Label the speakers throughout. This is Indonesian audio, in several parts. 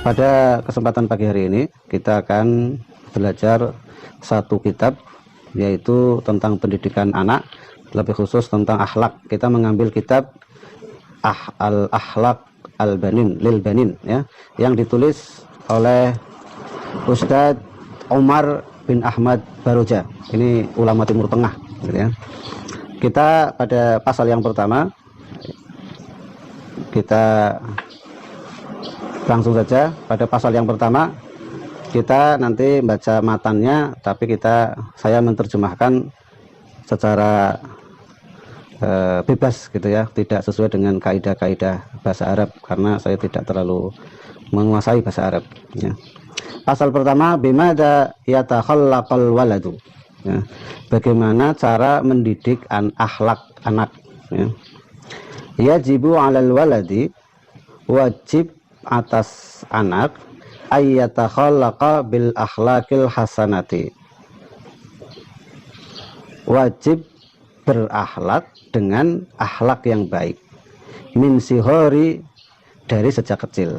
Speaker 1: Pada kesempatan pagi hari ini kita akan belajar satu kitab, yaitu tentang pendidikan anak, lebih khusus tentang akhlak. Kita mengambil kitab Al-Akhlaq Al-Banin Lil Banin, ya, yang ditulis oleh Ustadz Umar bin Ahmad Baroja. Ini ulama Timur Tengah, gitu ya. Kita pada pasal yang pertama, kita langsung saja pada pasal yang pertama. Kita nanti baca matannya, tapi saya menerjemahkan secara bebas, gitu ya, tidak sesuai dengan kaidah-kaidah bahasa Arab, karena saya tidak terlalu menguasai bahasa Arab, ya. Pasal pertama, bimada yatakhallaqal waladu, ya, bagaimana cara mendidik akhlak anak, ya. Yajibu 'alal waladi, wajib atas anak, ayyatakhallaqa bil akhlaqil hasanati, wajib berakhlak dengan akhlak yang baik, min sihori, dari sejak kecil,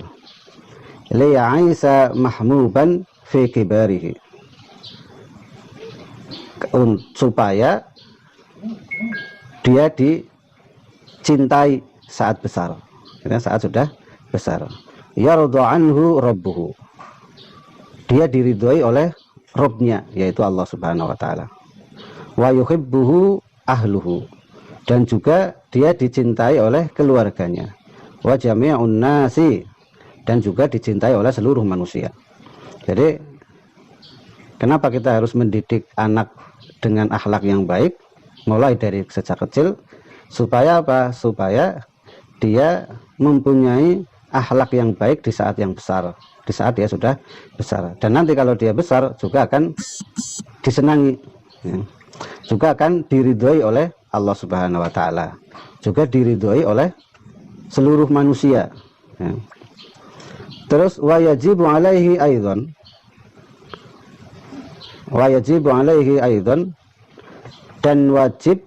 Speaker 1: liya'isa mahmuban fi kibarihi, supaya dia dicintai saat besar, saat sudah besar. Yardu anhu rabbuhu, dia diridhoi oleh Rabbnya, yaitu Allah Subhanahu wa ta'ala. Wa yuhibbuhu ahluhu, dan juga dia dicintai oleh keluarganya. Wa jami'un nasi, dan juga dicintai oleh seluruh manusia. Jadi kenapa kita harus mendidik anak dengan akhlak yang baik mulai dari sejak kecil? Supaya apa? Supaya dia mempunyai akhlak yang baik di saat yang besar, di saat dia sudah besar. Dan nanti kalau dia besar juga akan disenangi, ya, juga akan diridhoi oleh Allah Subhanahu wa ta'ala, juga diridhoi oleh seluruh manusia, ya. Terus wajibu alaihi aidan, wajibu alaihi aidan, dan wajib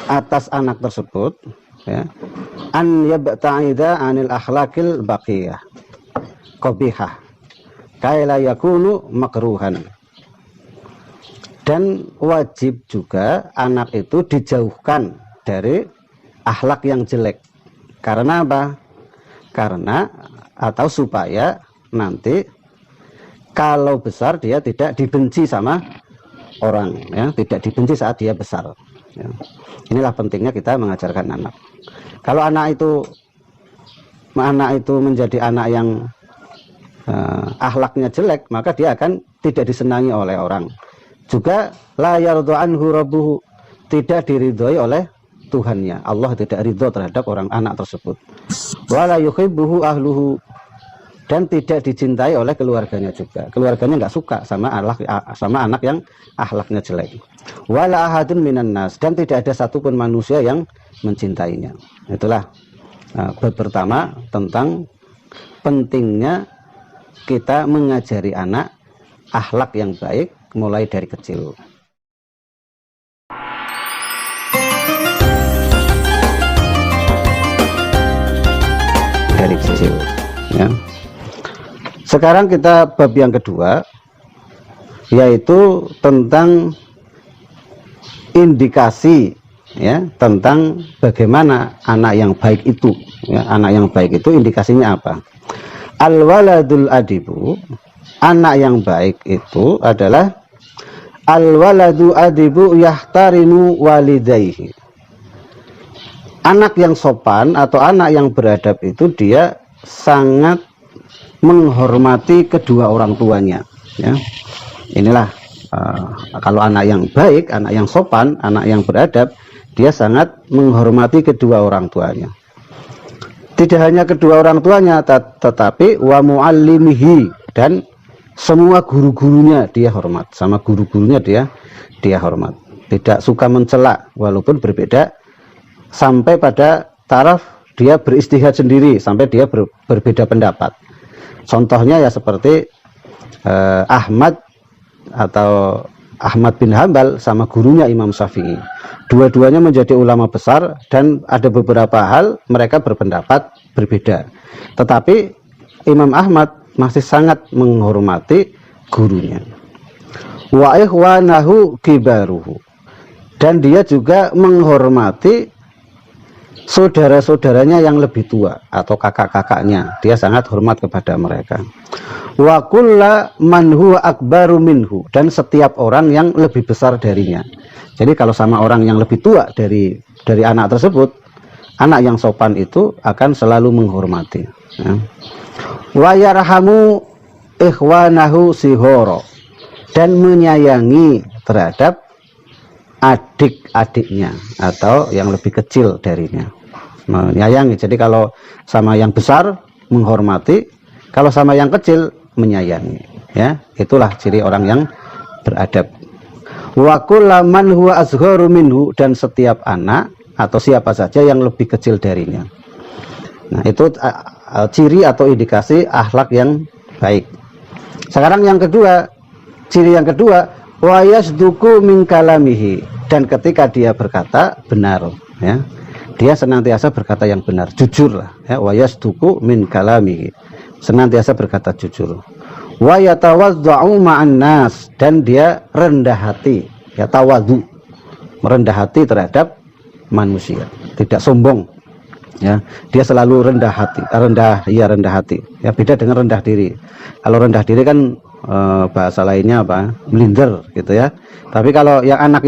Speaker 1: atas anak tersebut, ya, an yabta'ida anil akhlaqil baqiyah qabihah kaila yakunu makruhan, dan wajib juga anak itu dijauhkan dari akhlak yang jelek. Karena apa? Karena atau supaya nanti kalau besar dia tidak dibenci sama orang, ya, tidak dibenci saat dia besar, ya. Inilah pentingnya kita mengajarkan anak. Kalau anak itu menjadi anak yang akhlaknya jelek, maka dia akan tidak disenangi oleh orang. Juga la yardu anhu rabbuhu, tidak diridhoi oleh Tuhannya. Allah tidak ridho terhadap anak tersebut. Wala yuhibbuhu ahluhu, dan tidak dicintai oleh keluarganya juga. Keluarganya nggak suka sama anak yang akhlaknya jelek. Wala ahadun minan nas, dan tidak ada satupun manusia yang mencintainya. Itulah bab pertama tentang pentingnya kita mengajari anak akhlak yang baik mulai dari kecil. Dari kecil, ya. Sekarang kita bab yang kedua, yaitu tentang indikasi, ya, tentang bagaimana anak yang baik itu, ya, anak yang baik itu indikasinya apa? Al-waladul adibu, anak yang baik itu adalah al-waladu adibu yahtarimu walidayhi. Anak yang sopan atau anak yang beradab itu dia sangat menghormati kedua orang tuanya, ya. Inilah kalau anak yang baik, anak yang sopan, anak yang beradab, dia sangat menghormati kedua orang tuanya. Tidak hanya kedua orang tuanya, tetapi wa muallimihi, dan semua guru-gurunya dia hormat. Sama guru-gurunya dia hormat. Tidak suka mencela walaupun berbeda, sampai pada taraf dia beristihad sendiri, sampai dia berbeda pendapat. Contohnya ya seperti Ahmad bin Hambal sama gurunya Imam Syafi'i. Dua-duanya menjadi ulama besar, dan ada beberapa hal mereka berpendapat berbeda. Tetapi Imam Ahmad masih sangat menghormati gurunya. Wa ikhwanahu kibaruhu, dan dia juga menghormati saudara-saudaranya yang lebih tua atau kakak-kakaknya. Dia sangat hormat kepada mereka. Wa kulla man huwa akbaru minhu, dan setiap orang yang lebih besar darinya. Jadi kalau sama orang yang lebih tua dari anak tersebut, anak yang sopan itu akan selalu menghormati. Ya. Wa yarhamu ikhwanahu sihoro, dan menyayangi terhadap adik-adiknya atau yang lebih kecil darinya. Menyayangi. Jadi kalau sama yang besar menghormati, kalau sama yang kecil menyayangi. Ya, itulah ciri orang yang beradab. Wa kullaman huwa asgharu minhu, dan setiap anak atau siapa saja yang lebih kecil darinya. Nah, itu ciri atau indikasi akhlak yang baik. Sekarang yang kedua, ciri yang kedua, wa yasduqu min kalamihi, dan ketika dia berkata benar, ya. Dia senantiasa berkata yang benar, jujur lah, ya. Wa yasduqu min kalamihi, senantiasa berkata jujur. Wa yatawadda'u ma'an nas, dan dia rendah hati, ya, tawadhu, merendah hati terhadap manusia, tidak sombong, ya. Dia selalu rendah hati, rendah hati, ya, beda dengan rendah diri. Kalau rendah diri kan bahasa lainnya apa, melindir gitu ya. Tapi kalau yang anak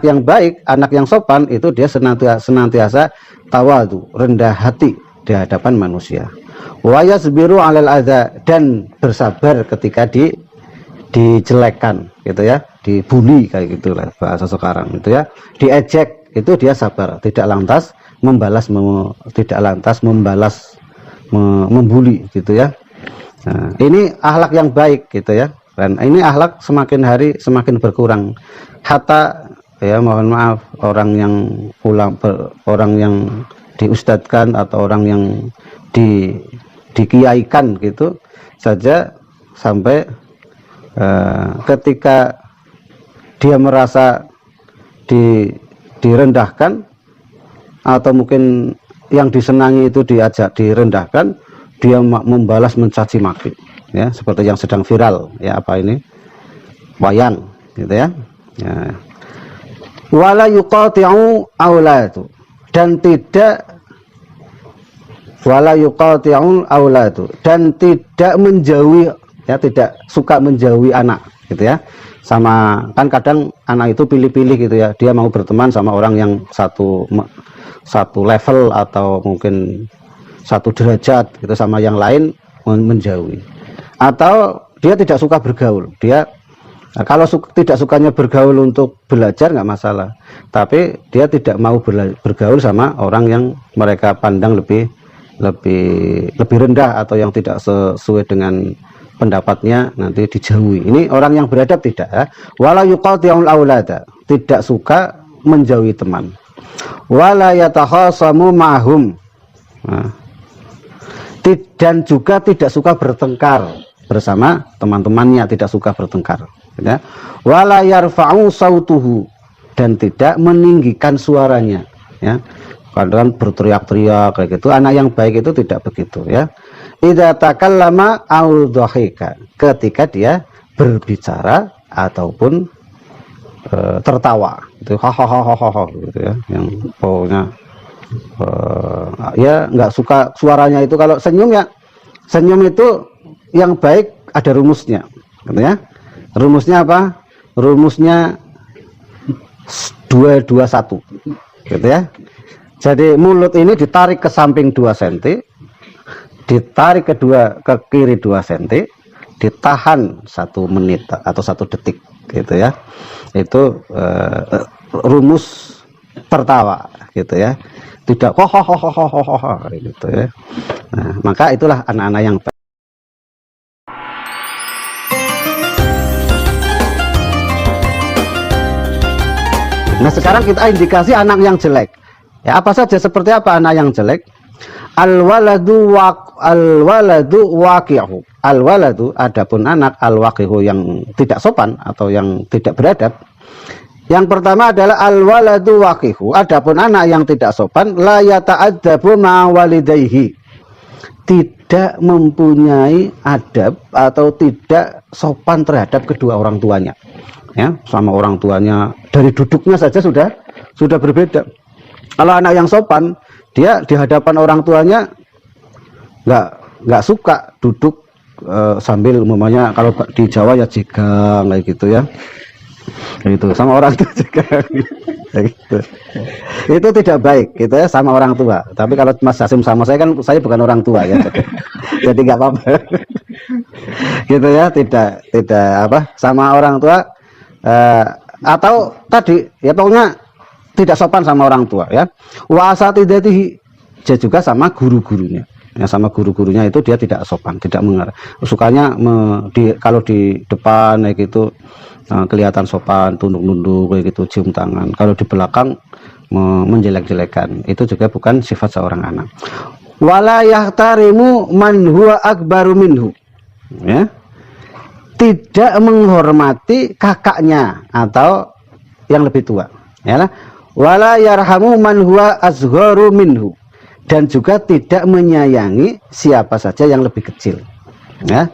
Speaker 1: yang baik, anak yang sopan, itu dia senantiasa tawadhu, rendah hati di hadapan manusia. Wa yasbiru 'alal adza, dan bersabar ketika dijelekkan gitu ya, dibully kayak gitulah bahasa sekarang gitu ya, diejek, itu dia sabar, tidak lantas membalas membuli gitu ya. Nah, ini akhlak yang baik gitu ya, dan ini akhlak semakin hari semakin berkurang. Hatta ya, mohon maaf, orang yang diustadkan atau orang yang dikiaikan gitu saja, sampai ketika dia merasa direndahkan atau mungkin yang disenangi itu diajak direndahkan, dia membalas mencaci maki, ya, seperti yang sedang viral, ya, apa ini, wayang gitu ya. Ya. Wala yuqati'u auladu, dan tidak menjauhi, ya, tidak suka menjauhi anak gitu ya. Sama kan kadang anak itu pilih-pilih gitu ya, dia mau berteman sama orang yang satu level atau mungkin satu derajat gitu, sama yang lain menjauhi. Atau dia tidak suka bergaul, dia kalau tidak sukanya bergaul untuk belajar nggak masalah, tapi dia tidak mau bergaul sama orang yang mereka pandang lebih rendah atau yang tidak sesuai dengan pendapatnya, nanti dijauhi. Ini orang yang beradab tidak, ya. Wala yuqati'ul aulada, tidak suka menjauhi teman. Wala yatakhasamu ma'hum, dan juga tidak suka bertengkar bersama teman-temannya, tidak suka bertengkar, ya. Wala yarfa'u sautuhu, dan tidak meninggikan suaranya, ya. Kadang berteriak-teriak kayak gitu. Anak yang baik itu tidak begitu, ya. Idza takallama aw dhahika, ketika dia berbicara ataupun tertawa itu, hahaha gitu ya, yang pokoknya ya nggak suka suaranya itu. Kalau senyum, ya, senyum itu yang baik ada rumusnya gitu ya. Rumusnya apa? Rumusnya 221 gitu ya. Jadi mulut ini ditarik ke samping 2 cm, ditarik ke kiri 2 cm, ditahan 1 menit atau 1 detik gitu ya. Itu rumus tertawa gitu ya, tidak hohohohohoho gitu ya. Nah, maka itulah anak-anak yang baik. Nah, sekarang kita indikasi anak yang jelek. Ya, apa saja, seperti apa anak yang jelek? Al-waladu waqi'u. Al-waladu, adapun anak, al-waqi'u, yang tidak sopan atau yang tidak beradab. Yang pertama adalah al-waladu waqi'u, adapun anak yang tidak sopan, la yata'addabu ma'a walidayhi, tidak mempunyai adab atau tidak sopan terhadap kedua orang tuanya, ya, sama orang tuanya dari duduknya saja sudah berbeda. Kalau anak yang sopan, dia di hadapan orang tuanya nggak suka duduk sambil umpamanya kalau di Jawa ya jegang kayak gitu ya, itu sama orang tua juga gitu. Itu tidak baik gitu ya sama orang tua. Tapi kalau Mas Hasim sama saya kan, saya bukan orang tua ya, jadi nggak apa-apa gitu ya, tidak apa sama orang tua atau tadi ya pokoknya tidak sopan sama orang tua ya. Wa asatidatihi, juga sama guru-gurunya ya, sama guru-gurunya itu dia tidak sopan, tidak mengerti, sukanya kalau di depan kayak gitu kelihatan sopan, tunduk-tunduk kayak gitu, cium tangan. Kalau di belakang menjelek-jelekan, itu juga bukan sifat seorang anak. Wala yahtarimu man huwa akbaru minhu, ya, tidak menghormati kakaknya atau yang lebih tua, ya. Wala yarhamu man huwa azgharu minhu, dan juga tidak menyayangi siapa saja yang lebih kecil, ya.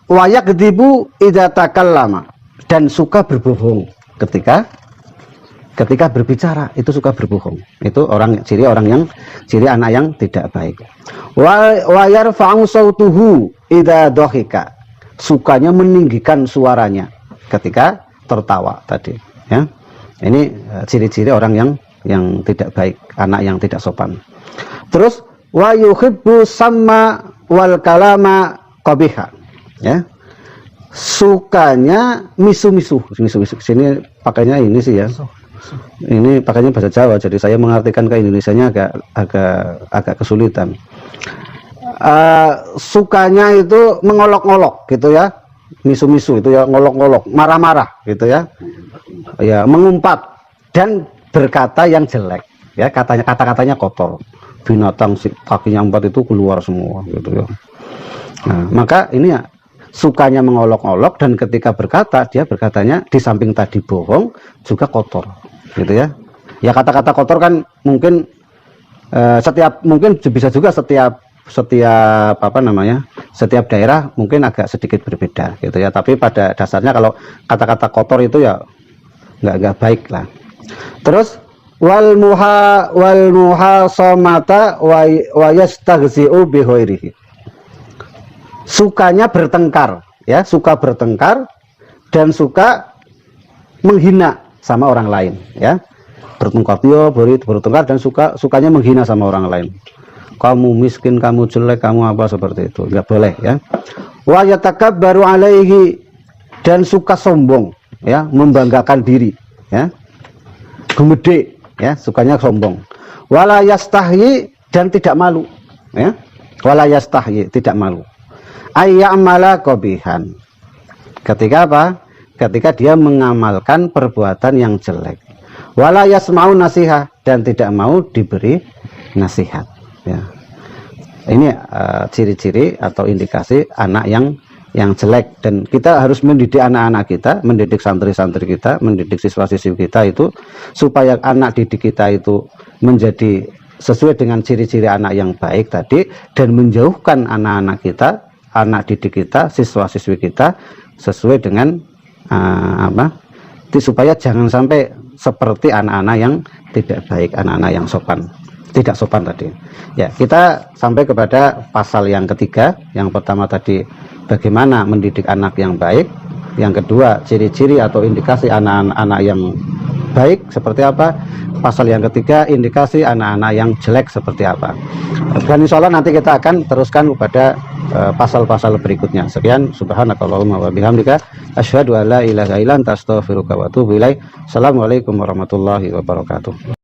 Speaker 1: Wa yakdzibu idza takallama, dan suka berbohong ketika berbicara, itu suka berbohong. Itu ciri anak yang tidak baik. Wa yarfa'u sautuhu idza dhahika, sukanya meninggikan suaranya ketika tertawa tadi, ya. Ini ciri-ciri orang yang tidak baik, anak yang tidak sopan. Terus wa yuhibbu samma wal kalama qabiha, ya, sukanya misu-misu. Sini pakainya ini sih ya, ini pakainya bahasa Jawa, jadi saya mengartikan ke Indonesianya agak kesulitan. Sukanya itu mengolok-olok gitu ya, misu-misu itu ya, ngolok-ngolok, marah-marah gitu ya, ya, mengumpat dan berkata yang jelek ya, kata-katanya kotor, binatang kakinya 4 itu keluar semua gitu ya. Nah, maka ini ya, sukanya mengolok-olok, dan ketika berkata, dia berkatanya di samping tadi bohong juga kotor gitu ya. Ya, kata-kata kotor kan mungkin mungkin bisa juga setiap apa namanya, setiap daerah mungkin agak sedikit berbeda gitu ya, tapi pada dasarnya kalau kata-kata kotor itu ya nggak baik lah. Terus wal muhasamata wa yastaghzi'u bi ghairihi, sukanya bertengkar ya, suka bertengkar dan suka menghina sama orang lain ya, bertengkar dan sukanya menghina sama orang lain. Kamu miskin, kamu jelek, kamu apa, seperti itu nggak boleh ya. Wa yatakabbaru alaihi, dan suka sombong ya, membanggakan diri ya, gumede ya, sukanya sombong. Wala yastahyi, dan tidak malu ya, wala yastahyi, tidak malu. Ayyamala qabihan, ketika apa? Ketika dia mengamalkan perbuatan yang jelek. Wala yasma'u nasihah, dan tidak mau diberi nasihat ya. Ini ciri-ciri atau indikasi anak yang jelek, dan kita harus mendidik anak-anak kita, mendidik santri-santri kita, mendidik siswa-siswi kita itu supaya anak didik kita itu menjadi sesuai dengan ciri-ciri anak yang baik tadi, dan menjauhkan anak-anak kita, anak didik kita, siswa-siswi kita sesuai dengan supaya jangan sampai seperti anak-anak yang tidak baik, anak-anak yang tidak sopan tadi ya. Kita sampai kepada pasal yang ketiga. Yang pertama tadi bagaimana mendidik anak yang baik, yang kedua ciri-ciri atau indikasi anak-anak yang baik seperti apa, pasal yang ketiga indikasi anak-anak yang jelek seperti apa. Dan insya Allah nanti kita akan teruskan kepada pasal-pasal berikutnya. Sekian, subhanakallahumma wa bihamdika asyhadu an la ilaha illa anta astaghfiruka wa atubu ilaik. Assalamualaikum warahmatullahi wabarakatuh.